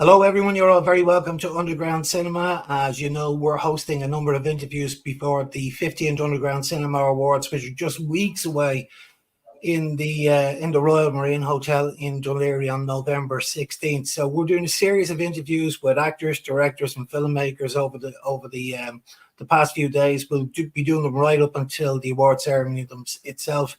Hello, everyone. You're all very welcome to Underground Cinema. As you know, we're hosting a number of interviews before the 15th Underground Cinema Awards, which are just weeks away in the Royal Marine Hotel in Dún Laoghaire on November 16th. So we're doing a series of interviews with actors, directors, and filmmakers over the past few days. We'll be doing them right up until the award ceremony itself.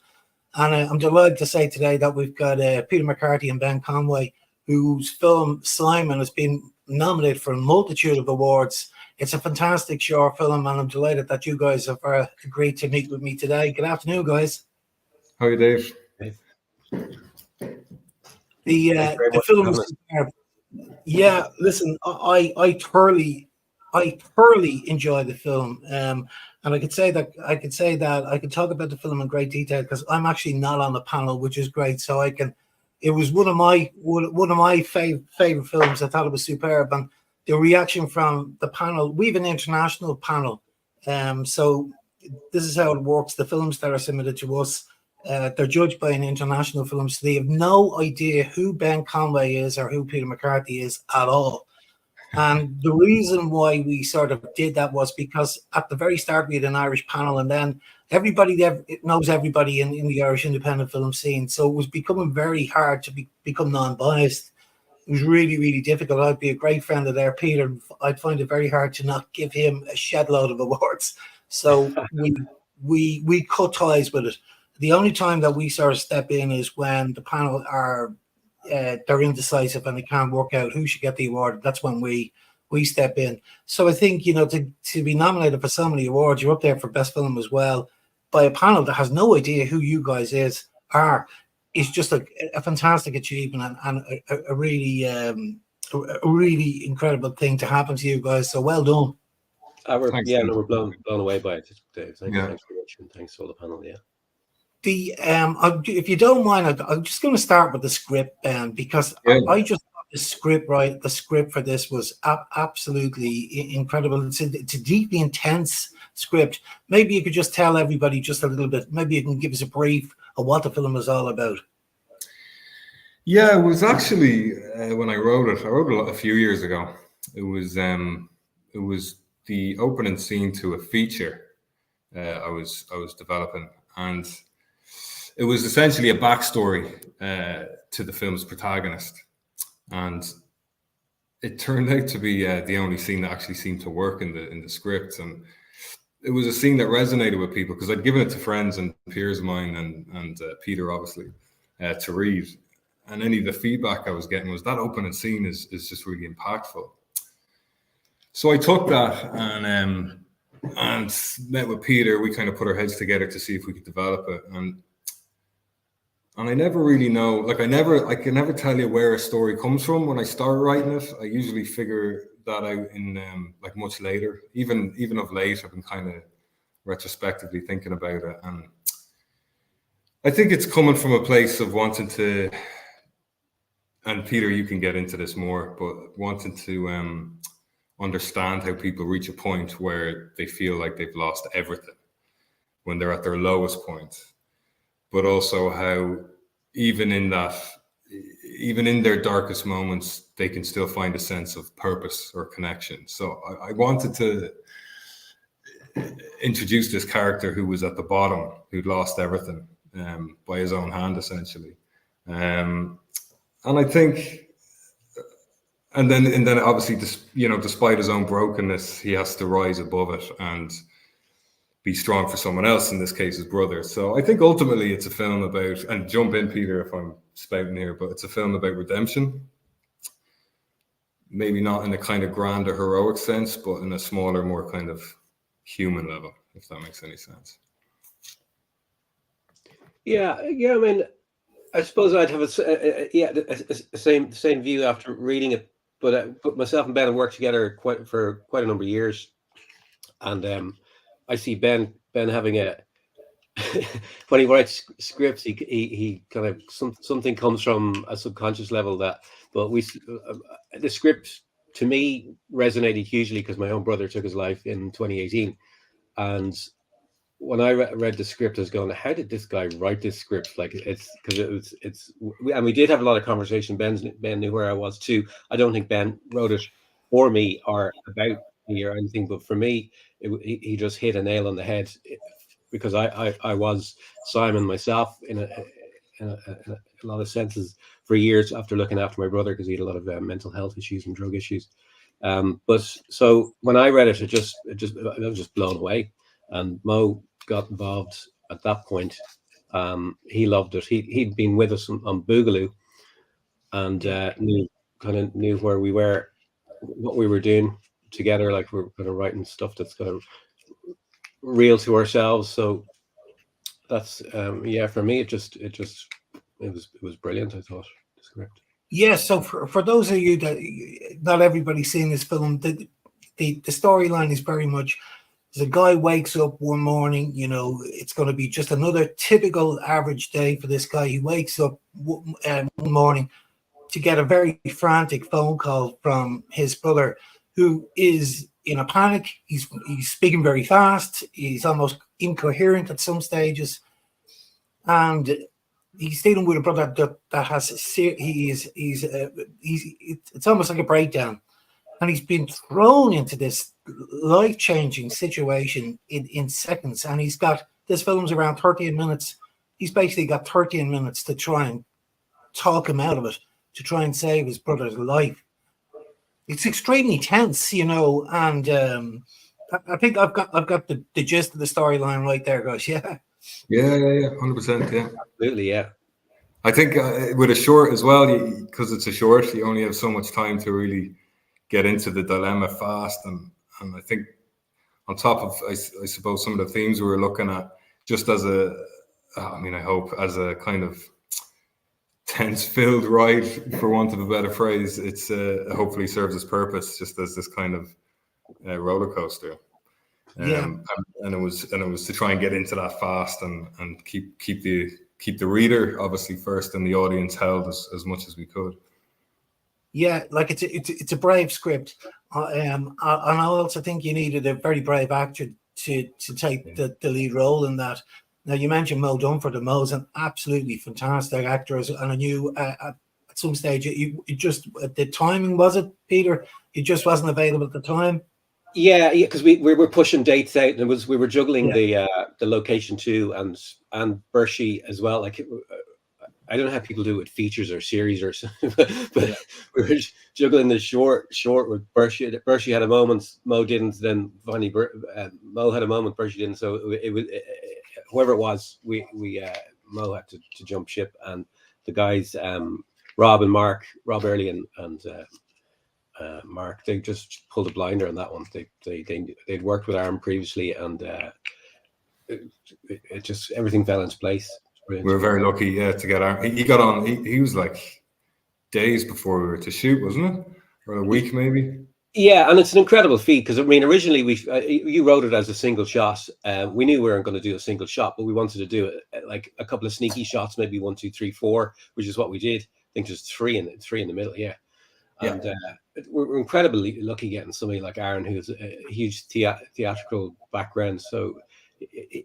And I'm delighted to say today that we've got Peter McCarthy and Ben Conway, whose film Simon has been nominated for a multitude of awards. It's a fantastic short film, and I'm delighted that you guys have agreed to meet with me today. Good afternoon, guys. How are you, Dave? The film is superb. Yeah, listen, I thoroughly enjoy the film, and I could talk about the film in great detail because I'm actually not on the panel, which is great. So I can. It was one of my favorite films. I thought it was superb, and the reaction from the panel. We have an international panel, so this is how it works. The films that are submitted to us, they're judged by an international film, so they have no idea who Ben Conway is or who Peter McCarthy is at all. And the reason why we sort of did that was because at the very start we had an Irish panel, and then everybody there knows everybody in the Irish independent film scene. So it was becoming very hard to become non-biased. It was really, really difficult. I'd be a great friend of there, Peter. I'd find it very hard to not give him a shed load of awards. So we cut ties with it. The only time that we sort of step in is when the panel are they're indecisive and they can't work out who should get the award. That's when we step in. So I think, to be nominated for so many awards, you're up there for best film as well, by a panel that has no idea who you guys are just a fantastic achievement and a really incredible thing to happen to you guys. So well done. We're blown away by it, Dave. Thanks very much, and thanks to all the panel. Yeah. If you don't mind, I'm just going to start with the script, Ben, because I just thought the script, right? The script for this was absolutely incredible. It's a deeply intense script. Maybe you could just tell everybody just a little bit. Maybe you can give us a brief of what the film is all about. Yeah, it was actually when I wrote it a few years ago. It was the opening scene to a feature I was developing, and it was essentially a backstory to the film's protagonist, and it turned out to be the only scene that actually seemed to work in the script. And it was a scene that resonated with people because I'd given it to friends and peers of mine and Peter, obviously, to read. And any of the feedback I was getting was that opening scene is just really impactful. So I took that and met with Peter. We kind of put our heads together to see if we could develop it. And I never really know, I can never tell you where a story comes from when I start writing it. I usually figure that out in much later. Even of late, I've been kind of retrospectively thinking about it. And I think it's coming from a place of wanting to, and Peter, you can get into this more, but wanting to understand how people reach a point where they feel like they've lost everything when they're at their lowest point. But also how even in their darkest moments, they can still find a sense of purpose or connection. So I wanted to introduce this character who was at the bottom, who'd lost everything by his own hand, essentially. And I think, and then obviously, despite his own brokenness, he has to rise above it and be strong for someone else, in this case his brother. So I think ultimately it's a film about, and jump in, Peter, if I'm spouting here, but it's a film about redemption. Maybe not in a kind of grand or heroic sense, but in a smaller, more kind of human level, if that makes any sense. Yeah. I mean, I suppose I'd have a same view after reading it, but myself and Ben have worked together for quite a number of years, and I see Ben having a when he writes scripts, he kind of something comes from a subconscious level but the script to me resonated hugely because my own brother took his life in 2018, and when I read the script, I was going, how did this guy write this script? Like, it's because and we did have a lot of conversation. Ben knew where I was too. I don't think Ben wrote it for me or about me or anything, but for me, he just hit a nail on the head, because I was Simon myself in a lot of senses for years after looking after my brother, because he had a lot of mental health issues and drug issues. But so when I read it, I was just blown away. And Mo got involved at that point. He loved it. He'd been with us on Boogaloo, and knew where we were, what we were doing together. Like, we're kind of writing stuff that's kind of real to ourselves. So that's for me, it was brilliant. I thought the script. Yeah, so for those of you that not everybody's seen this film, the storyline is very much, the guy wakes up one morning, it's going to be just another typical average day for this guy. He wakes up one morning to get a very frantic phone call from his brother, who is in a panic. He's speaking very fast. He's almost incoherent at some stages, and he's dealing with a brother that has it's almost like a breakdown, and he's been thrown into this life-changing situation in seconds. And he's got, this film's around 13 minutes. He's basically got 13 minutes to try and talk him out of it, to try and save his brother's life. It's extremely tense, and I think I've got the gist of the storyline right there, guys. Yeah. Yeah, 100%. Yeah, absolutely. Yeah, I think with a short as well, because it's a short, you only have so much time to really get into the dilemma fast, and I think on top of, I suppose, some of the themes we were looking at, just as I hope as a kind of tense-filled ride, for want of a better phrase, it's hopefully serves its purpose, just as this kind of roller coaster. And it was to try and get into that fast and keep the reader obviously first and the audience held as much as we could. Yeah, like it's a brave script, and I also think you needed a very brave actor to take the lead role in that. Now, you mentioned Mo Dunford, and Mo's an absolutely fantastic actor, and I knew at some stage it just, the timing, was it, Peter? It just wasn't available at the time. Yeah, because we were pushing dates out, and we were juggling the location too, and Burschi as well. Like, I don't know how people do it with features or series or something, but we were juggling the short with Burschi. Burschi had a moment, Mo didn't. Then finally, Mo had a moment, Burschi didn't. So it was whoever it was, we Mo had to jump ship, and the guys, Rob Earley and Mark, they just pulled a blinder on that one. They'd worked with Aaron previously, and it just, everything fell into place. We were very lucky, to get Aaron. He got on. He was like days before we were to shoot, wasn't it, or a week maybe? Yeah, and it's an incredible feat, because originally you wrote it as a single shot. We knew we weren't going to do a single shot, but we wanted to do it like a couple of sneaky shots, maybe 1, 2, 3, 4, which is what we did. I think there's three in the middle. Yeah. And we're incredibly lucky getting somebody like Aaron, who's a huge theatrical background. So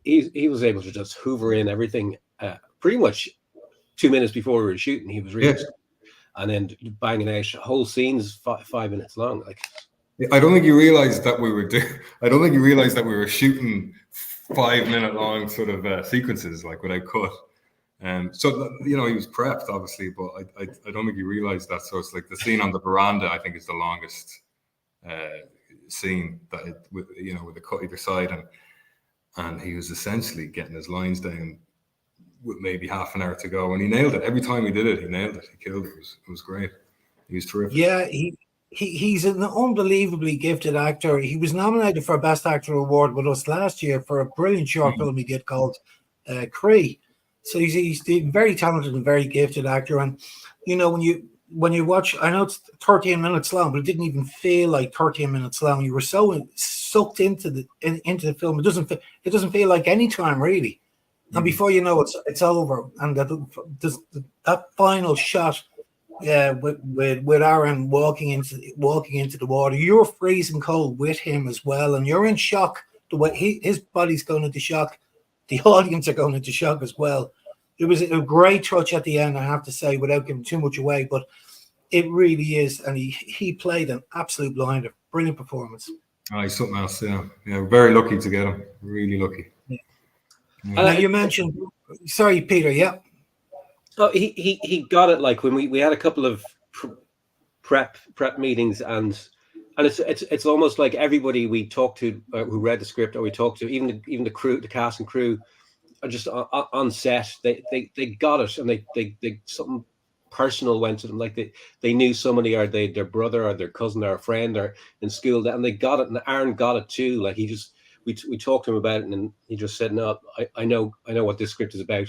he was able to just hoover in everything pretty much 2 minutes before we were shooting. He was really, and then banging out whole scenes 5 minutes long. Like, I don't think you realized that we were shooting 5 minute long sort of sequences, like without cut. So he was prepped, obviously, but I don't think he realized that. So it's like the scene on the veranda, I think, is the longest scene with the cut either side, and he was essentially getting his lines down with maybe half an hour to go, and he nailed it. Every time he did it, he nailed it. He killed it. It was great. He was terrific. Yeah, he's an unbelievably gifted actor. He was nominated for a Best Actor award with us last year for a brilliant short film he did called Cree. So he's a very talented and very gifted actor. And when you watch, I know it's 13 minutes long, but it didn't even feel like 13 minutes long. You were so sucked into the film. It doesn't feel like any time, really. And before you know it's over. And that final shot, with Aaron walking into the water, you're freezing cold with him as well, and you're in shock. The way his body's going into shock the audience are going into shock as well. It was a great touch at the end, I have to say, without giving too much away, but it really is. And he played an absolute blinder. Brilliant performance. Oh, he's something else, yeah. We're very lucky to get him. Really lucky. Yeah. Now, you mentioned, sorry, Peter, yeah. Oh, he got it. Like when we had a couple of prep meetings, and it's almost like everybody we talked to who read the script, or we talked to, even the crew, the cast and crew, are just on set. They got it, and they something personal went to them. Like they knew somebody, or their brother or their cousin or a friend or in school, and they got it. And Aaron got it too. Like we talked to him about it, and he just said, "No, I know what this script is about.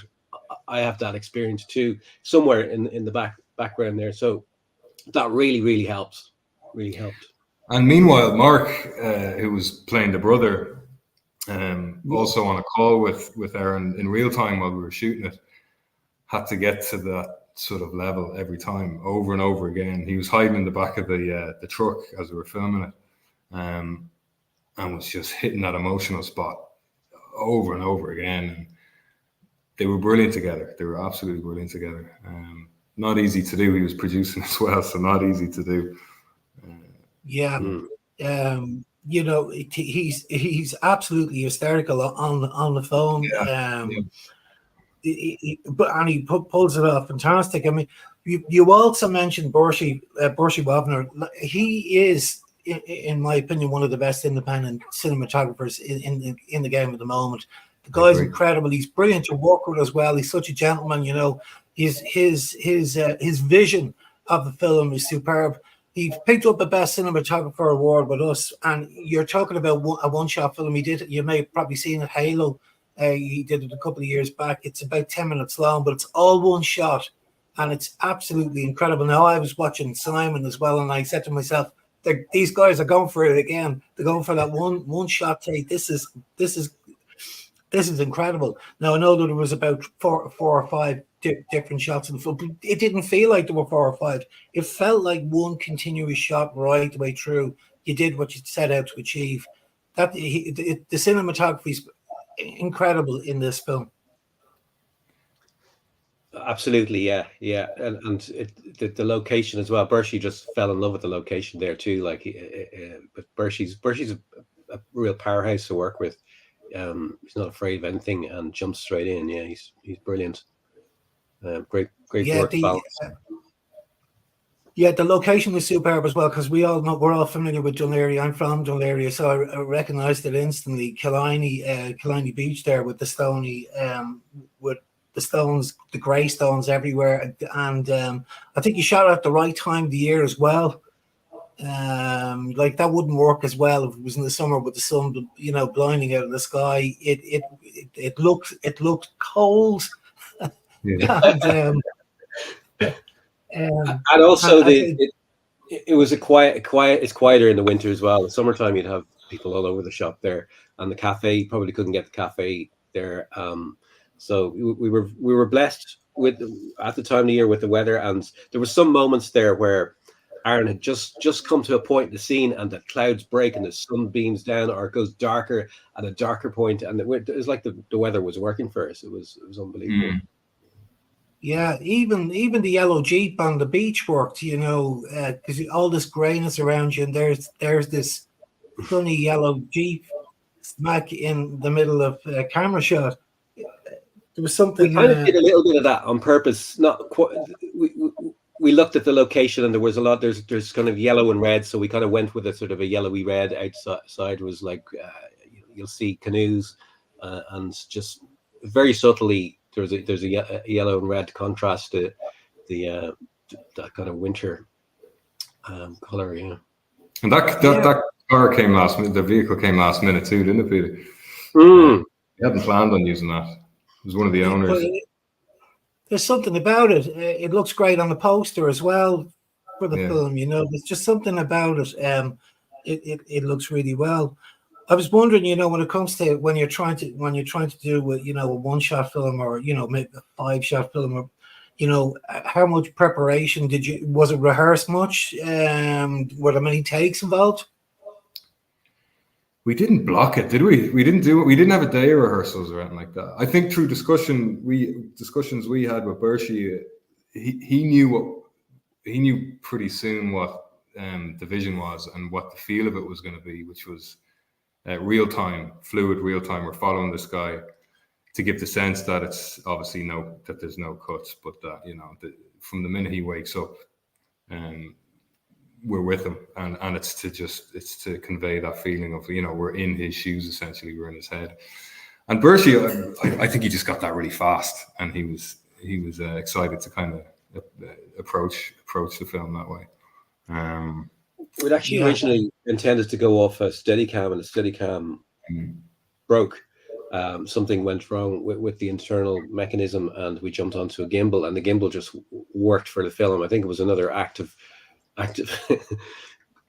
I have that experience too, somewhere in the background there." So that really helps. Really helped. And meanwhile, Mark, who was playing the brother, also on a call with Aaron in real time while we were shooting it, had to get to that sort of level every time, over and over again. He was hiding in the back of the truck as we were filming it, and was just hitting that emotional spot over and over again. And they were brilliant together. They were absolutely brilliant together. Not easy to do. He was producing as well, so not easy to do. You know, he's absolutely hysterical on the phone. But he pulls it off fantastic. I mean, you also mentioned Burschi Wojnar. He is, in my opinion, one of the best independent cinematographers in the game at the moment. The guy's incredible. He's brilliant to work with as well. He's such a gentleman. You know, his vision of the film is superb. He picked up the best cinematographer award with us, and you're talking about a one-shot film. He did. You may have probably seen it, Halo. He did it a couple of years back. It's about 10 minutes long, but it's all one shot, and it's absolutely incredible. Now, I was watching Simon as well, and I said to myself, these guys are going for it again. They're going for that one shot take. This is incredible. Now, I know that there was about four or five different shots in the film, but it didn't feel like there were 4 or 5. It felt like one continuous shot right the way through. You did what you set out to achieve. That the cinematography is incredible in this film. Absolutely, yeah, and the location as well. Burschi just fell in love with the location there too. Like, but Burschi's a real powerhouse to work with. He's not afraid of anything and jumps straight in. Yeah, he's brilliant. Great work balance. The location was superb as well, because we're all familiar with Dunleary. I'm from Dunleary, so I recognised it instantly. Killiney Beach there with the stony, with the stones, the grey stones everywhere, and I think you shot at the right time of the year as well. Like that wouldn't work as well if it was in the summer with the sun, you know, blinding out of the sky. It looked cold. And also it was it's quieter in the winter as well. In summertime you'd have people all over the shop there, and the cafe, you probably couldn't get the cafe there. So we were blessed with at the time of the year with the weather, and there were some moments there where Aaron had just come to a point in the scene, and the clouds break and the sun beams down, or it goes darker at a darker point, and it was like the weather was working for us. It was unbelievable. Yeah, even the yellow Jeep on the beach worked, you know, because all this grayness around you, and there's this sunny yellow Jeep smack in the middle of a camera shot. There was something. We kind of did a little bit of that on purpose. Not quite. We looked at the location, and there was a lot. There's kind of yellow and red, so we kind of went with a sort of a yellowy red. Outside was like you'll see canoes, and just very subtly. There's a yellow and red contrast to that kind of winter color, yeah. And that car came last minute. The vehicle came last minute too, didn't it, Peter? You hadn't planned on using that. It was one of the owners. There's something about it. It looks great on the poster as well for the film. You know, there's just something about it. It looks really well. I was wondering, you know, when it comes to when you're trying to do you know, a one-shot film, or, you know, maybe a 5-shot film, or, you know, how much preparation was it rehearsed much? Were there many takes involved? We didn't block it, did we? We didn't do it. We didn't have a day of rehearsals or anything like that. I think through discussions we had with Burschi, he knew pretty soon what the vision was and what the feel of it was going to be, which was real time, fluid, real time. We're following this guy to give the sense that it's obviously that there's no cuts, but that from the minute he wakes up, we're with him, and it's to convey that feeling of we're in his shoes, essentially, we're in his head. And Burschi, I think he just got that really fast, and he was excited to kind of approach the film that way. We'd actually originally intended to go off a Steadicam, and the Steadicam broke. Something went wrong with the internal mechanism, and we jumped onto a gimbal, and the gimbal just worked for the film. I think it was another active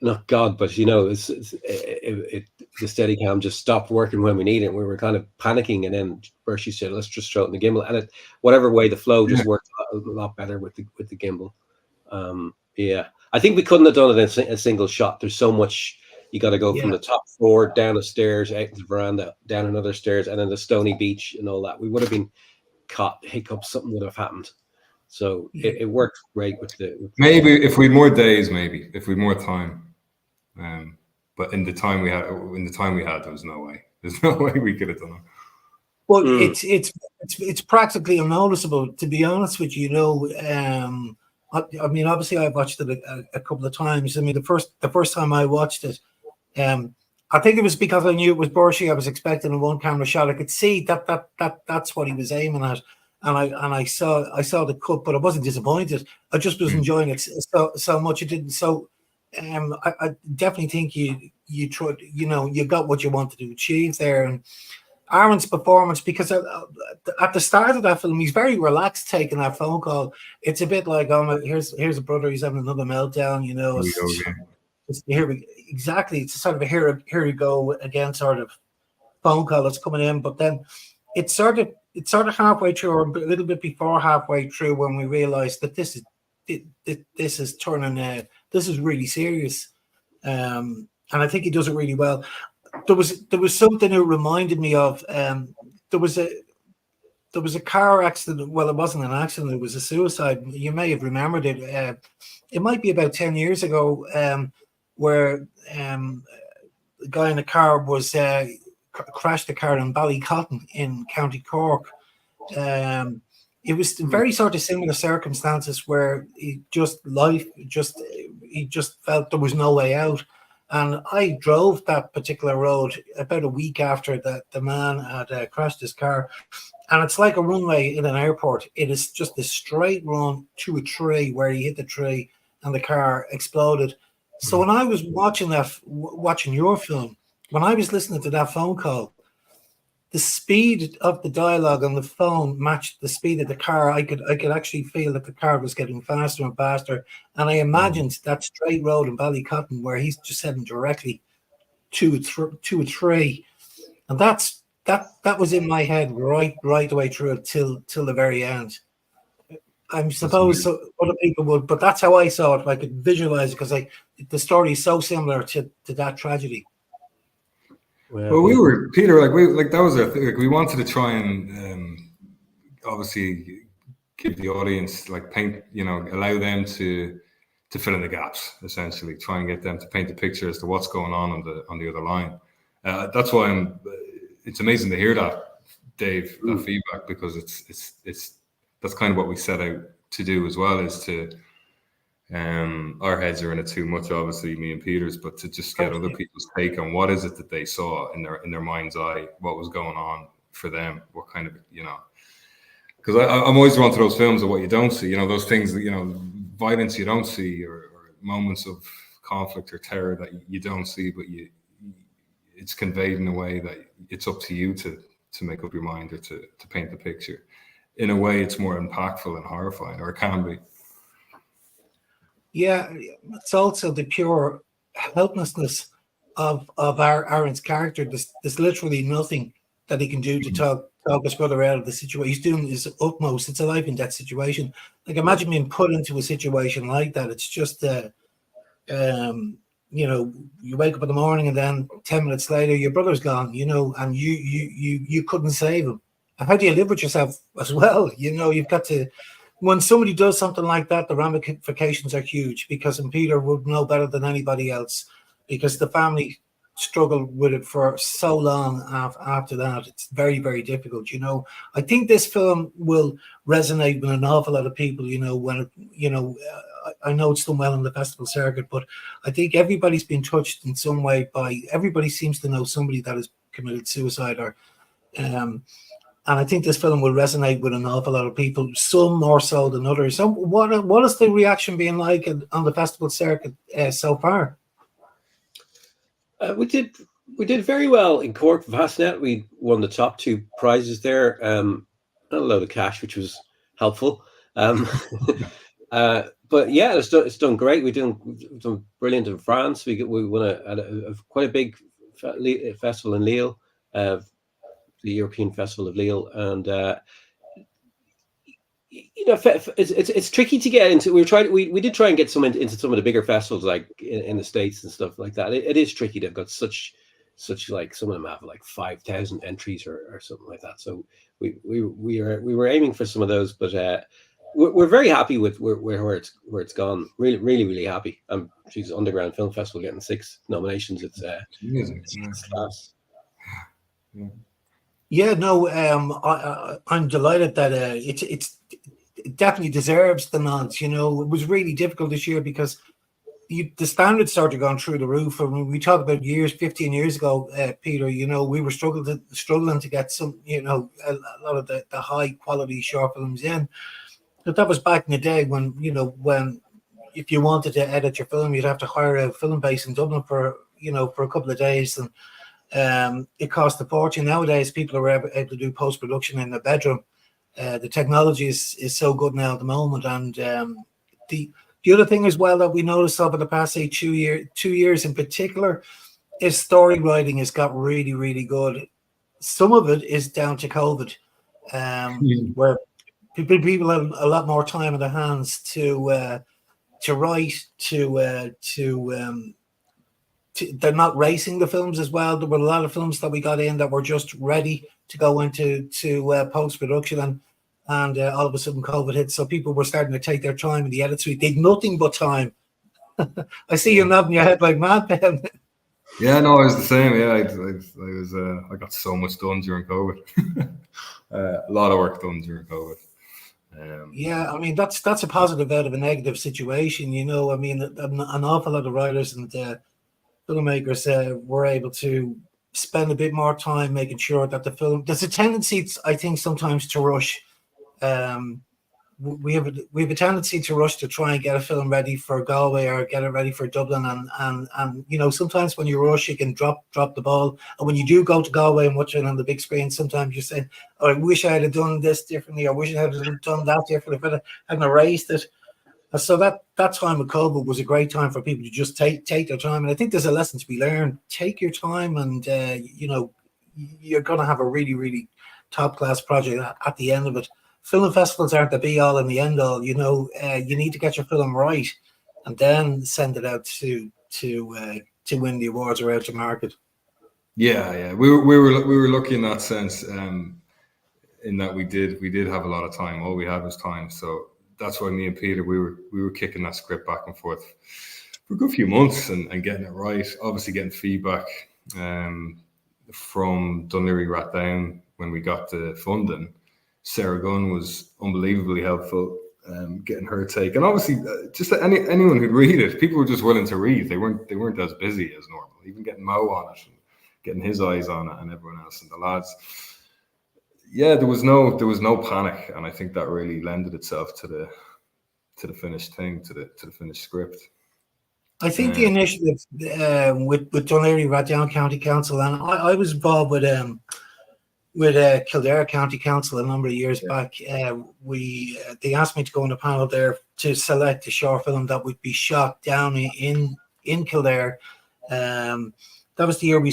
not God, but the Steadicam just stopped working when we needed it. We were kind of panicking, and then Burschi said, let's just throw it in the gimbal, and whatever way the flow just worked a lot better with the gimbal. I think we couldn't have done it in a single shot. There's so much. You got to go from the top floor down the stairs, out the veranda, down another stairs, and then the stony beach and all that. We would have been caught hiccups. Something would have happened. So it worked great with maybe if we had more days, maybe if we had more time. But in the time we had, there was no way. There's no way we could have done it. Well, it's practically unnoticeable, to be honest with you. I mean, obviously, I watched it a couple of times. I mean, the first time I watched it, I think it was because I knew it was Burschi. I was expecting a one camera shot. I could see that's what he was aiming at, and I saw the cut, but I wasn't disappointed. I just was enjoying it so much. It didn't. So, I definitely think you tried. You got what you wanted to achieve there, and Aaron's performance, because at the start of that film, he's very relaxed taking that phone call. It's a bit like, here's a brother, he's having another meltdown, exactly. It's sort of a here we go again sort of phone call that's coming in. But then it's sort of halfway through, or a little bit before halfway through, when we realized that this is turning, this is really serious. And I think he does it really well. There was something that reminded me of there was a car accident. Well, it wasn't an accident, it was a suicide. You may have remembered it. It might be about 10 years ago, where the guy in the car was crashed the car in Ballycotton in County Cork. It was very sort of similar circumstances where he just felt there was no way out. And I drove that particular road about a week after the man had crashed his car. And it's like a runway in an airport. It is just a straight run to a tree where he hit the tree and the car exploded. So when I was watching your film, when I was listening to that phone call, the speed of the dialogue on the phone matched the speed of the car. I could actually feel that the car was getting faster and faster. And I imagined that straight road in Ballycotton where he's just heading directly to a tree. And that was in my head right the way through it till the very end. I suppose other people would, but that's how I saw it. I could visualize it because the story is so similar to that tragedy. Well, we were, Peter, that was our thing. We wanted to try and obviously give the audience paint, allow them to fill in the gaps, essentially, try and get them to paint the picture as to what's going on the other line. That's why it's amazing to hear that, Dave, that feedback, because it's that's kind of what we set out to do as well, is to our heads are in it too much, obviously, me and Peter's, but to just get other people's take on what is it that they saw in their mind's eye, what was going on for them, what kind of, because I'm always drawn to those films of what you don't see, those things that, violence you don't see, or moments of conflict or terror that you don't see, but it's conveyed in a way that it's up to you to make up your mind or to paint the picture. In a way, it's more impactful and horrifying, or it can be. Yeah, it's also the pure helplessness of Aaron's character. There's literally nothing that he can do to talk his brother out of the situation. He's doing his utmost. It's a life and death situation. Imagine being put into a situation like that. It's just you know, you wake up in the morning and then 10 minutes later your brother's gone, you know, and you couldn't save him. And how do you live with yourself as well? You know, you've got to, when somebody does something like that, the ramifications are huge, because, and Peter would know better than anybody else, because the family struggled with it for so long after that. It's very, very difficult, you know. I think this film will resonate with an awful lot of people, you know, when, you know, I know it's done well in the festival circuit, but I think everybody's been touched in some way by, everybody seems to know somebody that has committed suicide, or and I think this film will resonate with an awful lot of people, some more so than others. So what has the reaction been like on the festival circuit so far? We did very well in Cork Fastnet. We won the top 2 prizes there, and a load of cash, which was helpful. But yeah, it's done great. We've done brilliant in France. We won a quite a big festival in Lille, the European Festival of Lille, and you know, it's tricky to get into. We did try and get some into some of the bigger festivals, like in the States and stuff like that. It is tricky. They've got such like, some of them have like 5,000 entries or something like that. So we were aiming for some of those, but we're very happy with where it's gone. Really happy. She's Underground Film Festival getting 6 nominations. It's class. Yeah, no, I'm delighted that it definitely deserves the nods. You know, it was really difficult this year because the standards started going through the roof. I mean, we talked about 15 years ago, Peter, you know, we were struggling to get some, you know, a lot of the high quality short films in. But that was back in the day when, you know, when if you wanted to edit your film, you'd have to hire a film base in Dublin for a couple of days, and it cost a fortune. Nowadays, people are able to do post-production in their bedroom. The technology is so good now at the moment, and the other thing as well that we noticed over the past, say, 2 years in particular, is story writing has got really good. Some of it is down to COVID, where people have a lot more time on their hands to write, they're not racing the films as well. There were a lot of films that we got in that were just ready to go into post-production, and all of a sudden COVID hit, so people were starting to take their time in the edit suite. They'd nothing but time. I see you nodding your head like mad, Ben. Yeah, no, I was the same. Yeah, I got so much done during COVID. A lot of work done during COVID. Yeah, I mean that's a positive out of a negative situation. You know, I mean, an awful lot of writers and filmmakers were able to spend a bit more time making sure that the film. There's a tendency, I think, sometimes to rush. We have a tendency to rush to try and get a film ready for Galway or get it ready for Dublin, and you know, sometimes when you rush, you can drop the ball. And when you do go to Galway and watch it on the big screen, sometimes you're saying, "Oh, I wish I had done this differently. I wish I had done that differently. If I hadn't erased it." So that time with COVID was a great time for people to just take their time. And I think there's a lesson to be learned. Take your time, and you know, you're going to have a really top class project at the end of it. Film festivals aren't the be all and the end all. You know, you need to get your film right, and then send it out to win the awards or out to market. Yeah, we were lucky in that sense. In that we did have a lot of time. All we had was time, so that's why me and Peter we were kicking that script back and forth for a good few months and getting it right. Obviously, getting feedback from Dún Laoghaire Rathdown when we got the funding. Sarah Gunn was unbelievably helpful, getting her take, and obviously just anyone who'd read it, people were just willing to read. They weren't as busy as normal. Even getting Mo on it, and getting his eyes on it, and everyone else and the lads. Yeah, there was no panic, and I think that really lended itself to the finished thing, to the finished script. I think the initiative with Dún Laoghaire Rathdown County Council, and I was involved with Kildare County Council a number of years back. They asked me to go on a panel there to select a short film that would be shot down in Kildare. That was the year we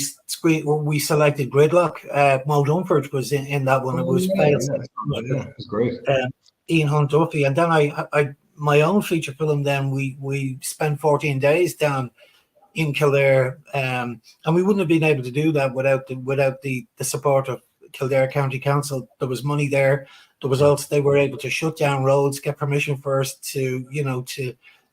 selected Gridlock. Mo Dunford was in that one. It was it was great. Ian Hunt Duffy, and then I my own feature film. Then we spent 14 days down in Kildare, and we wouldn't have been able to do that without the support of Kildare County Council. There was money there. There was also, they were able to shut down roads, get permission first to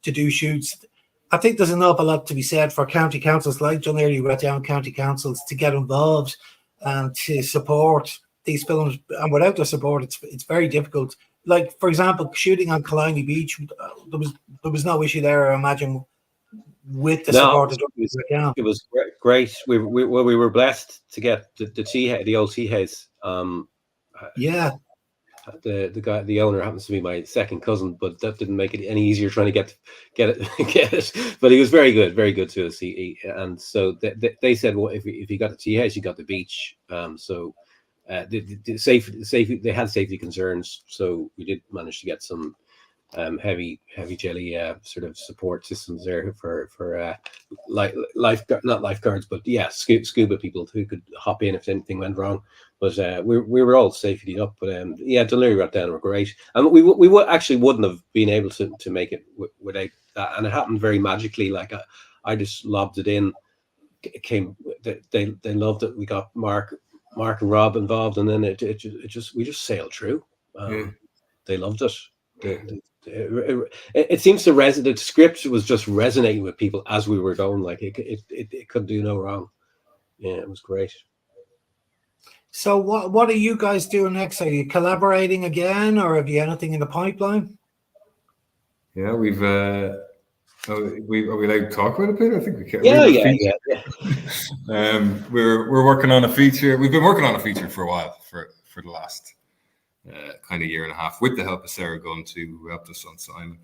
do shoots. I think there's an awful lot to be said for county councils like Dún Laoghaire, Rathdown County Councils to get involved and to support these films. And without their support, it's very difficult. Like, for example, shooting on Killiney Beach, there was no issue there, I imagine, with the support of Rathdown. It was great. We were blessed to get the old tea house. Yeah. The owner happens to be my second cousin, but that didn't make it any easier trying to get it. But he was very good to us. And so they said, well, if you got the tea house, you got the beach. So the safety, they had safety concerns, so we did manage to get some heavy jelly sort of support systems there for not lifeguards, but scuba people who could hop in if anything went wrong. But we were all safety up. But Dún Laoghaire Rathdown were great, and we wouldn't have been able to make it without that. And it happened very magically. Like I just lobbed it in. It came. They loved it. We got Mark and Rob involved, and then we just sailed through. They loved it. It seems to resonate. The script was just resonating with people as we were going. Like it could do no wrong. Yeah, it was great. So what are you guys doing next? Are you collaborating again, or have you anything in the pipeline? Yeah, are we allowed to talk about it, Peter? I think we can. Yeah. We're working on a feature. We've been working on a feature for a while, for the last kind of year and a half, with the help of Sarah Gunn too, who helped us on Simon,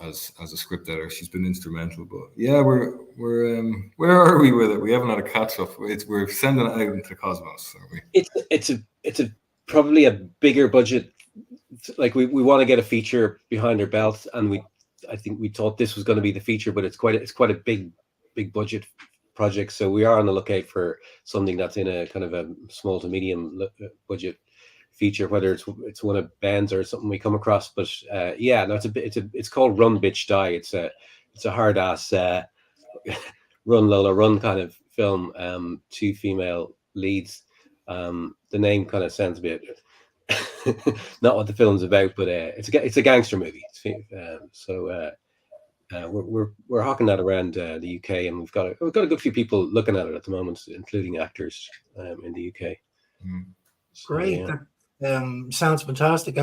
as a script editor. She's been instrumental. But yeah, we're where are we with it? We haven't had a catch up. We're sending it out into the cosmos, are we? It's probably a bigger budget. Like we want to get a feature behind our belt, and I think we thought this was going to be the feature, but it's quite a big budget project. So we are on the lookout for something that's in a kind of a small to medium budget feature, whether it's one of Ben's or something we come across. But it's called Run Bitch Die. It's a hard ass run Lola run kind of film. Two female leads. The name kind of sounds a bit not what the film's about, but it's a gangster movie. We're hawking that around the UK, and we've got a good few people looking at it at the moment, including actors in the UK. So, great. Yeah. That sounds fantastic.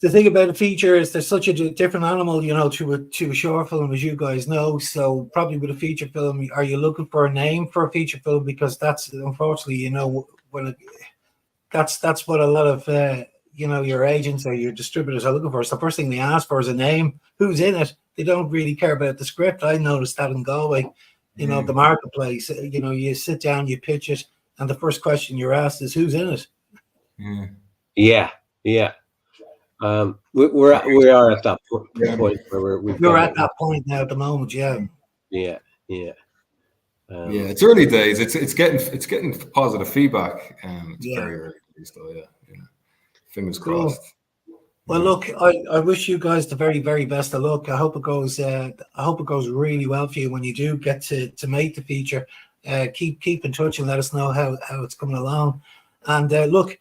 The thing about a feature is there's such a different animal, to a short film, as you guys know. So probably with a feature film, are you looking for a name for a feature film? Because that's unfortunately, that's what a lot of your agents or your distributors are looking for. So the first thing they ask for is a name. Who's in it? They don't really care about the script. I noticed that in Galway, the marketplace. You sit down, you pitch it, and the first question you're asked is who's in it. Yeah. We are at that point where we're at that point now at the moment. Yeah. It's early days. It's getting positive feedback. It's very early days, though. Yeah. Fingers crossed. Well, look, I wish you guys the very, very best of luck. I hope it goes really well for you when you do get to make the feature. Keep in touch and let us know how it's coming along. And look,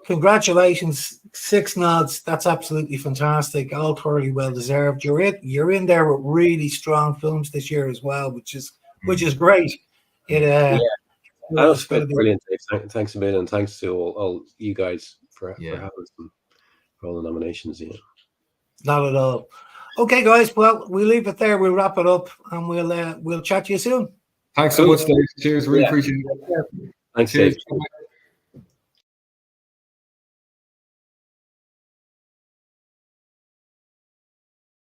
congratulations, 6 nods. That's absolutely fantastic. All thoroughly well deserved. You're in there with really strong films this year as well, which is great. That was brilliant. Thanks a million, and thanks to all you guys for having us and for all the nominations. Not at all. Okay, guys. Well, we'll leave it there. We'll wrap it up, and we'll chat to you soon. Thanks so much, Dave. Cheers. Really appreciate it. Thanks, Dave.